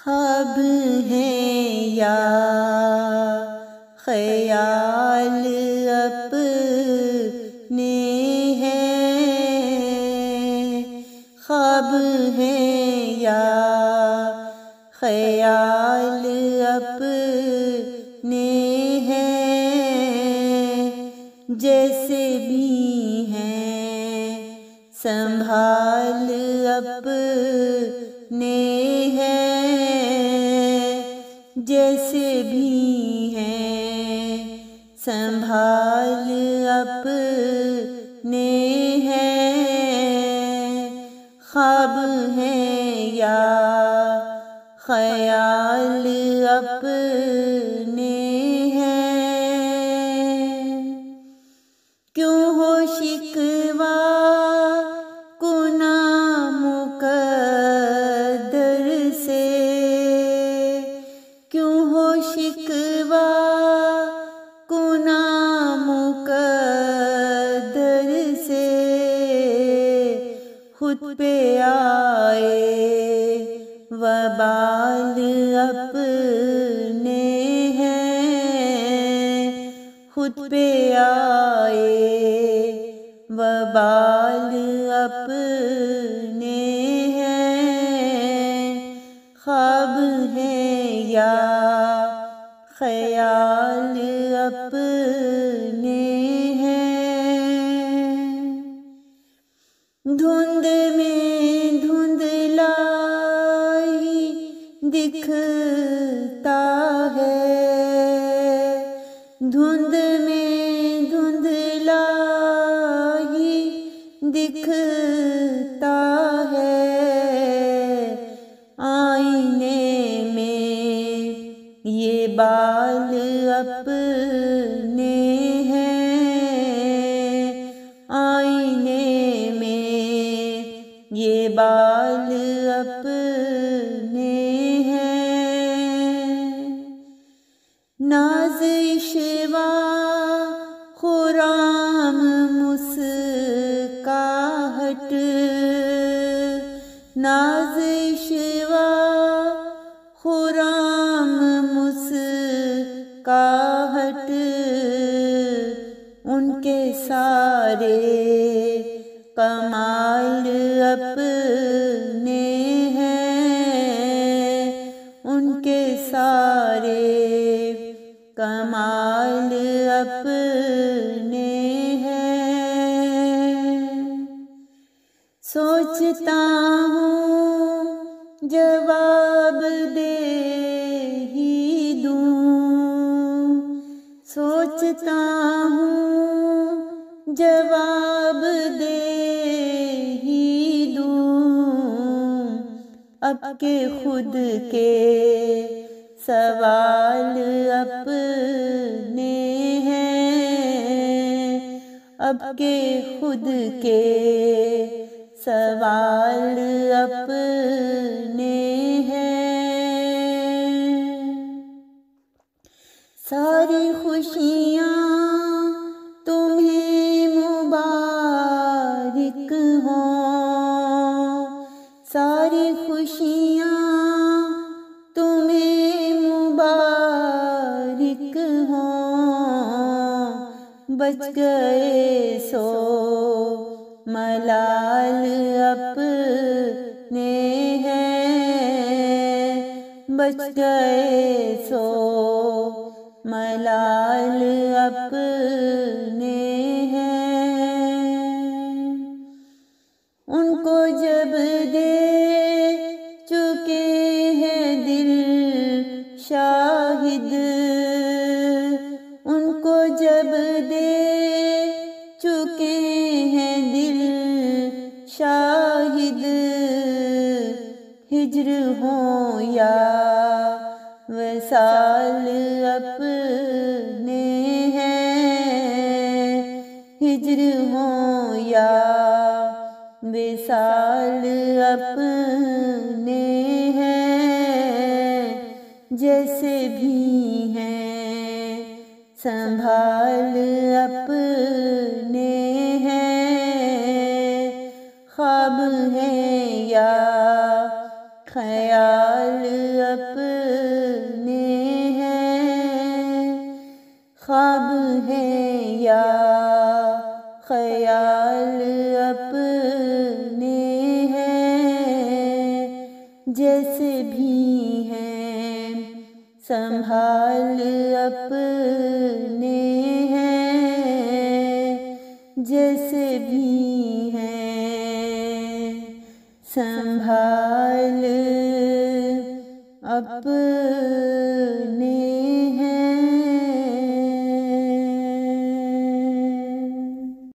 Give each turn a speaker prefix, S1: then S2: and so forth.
S1: ख्वाब है या ख्याल अपने हैं, ख्वाब है या ख्याल अपने हैं, जैसे भी हैं संभाल अपने हैं, जैसे भी हैं संभाल अपने हैं, ख्वाब है या ख्याल अपने हैं। क्यों हो शिकवा मुक़द्दर से, क्यों हो शिकवा मुक़द्दर से, खुद पे आए वबाल अपने हैं, खुद पे आए वबाल अपने हैं, ख्वाब है या ख्याल अपने हैं। धुंध में धुंधला ही दिखता है, धुंध में धुंधला ही दिखता है, आईने में ये बाल अपने हैं, आईने में ये बाल अपने हैं। नाज़िशवा खुराम मुस्काहट, नाज़िशवा खुराम मुस्काहट, उनके सारे कमाल अपने हैं, उनके सारे कमाल अपने हैं। सोचता हूँ जवाब दे ही दूँ, सोचता हूँ जवाब दे ही दूँ, अब के खुद के सवाल अपने हैं, अब के खुद के सवाल अपने हैं। सारी खुशियाँ तुम्हें मुबारक हों, सारी खुशियाँ तुम्हें मुबारक हों, बच गए सो मलाल अपने हैं, बच गए सो मलाल अपने हैं। उनको जब दे चुके हैं दिल शाहिद, उनको जब दे चुके हैं दिल शाहिद, हिज्र हो या वसाल अपने हैं, हिज्र हो या विसाल अपने हैं, जैसे भी हैं संभाल अपने हैं, ख्वाब है या ख्याल ख्याल अपने हैं, ख्वाब है या ख्याल अपने हैं, जैसे भी हैं संभाल अपने हैं, जैसे भी हैं संभाल अपने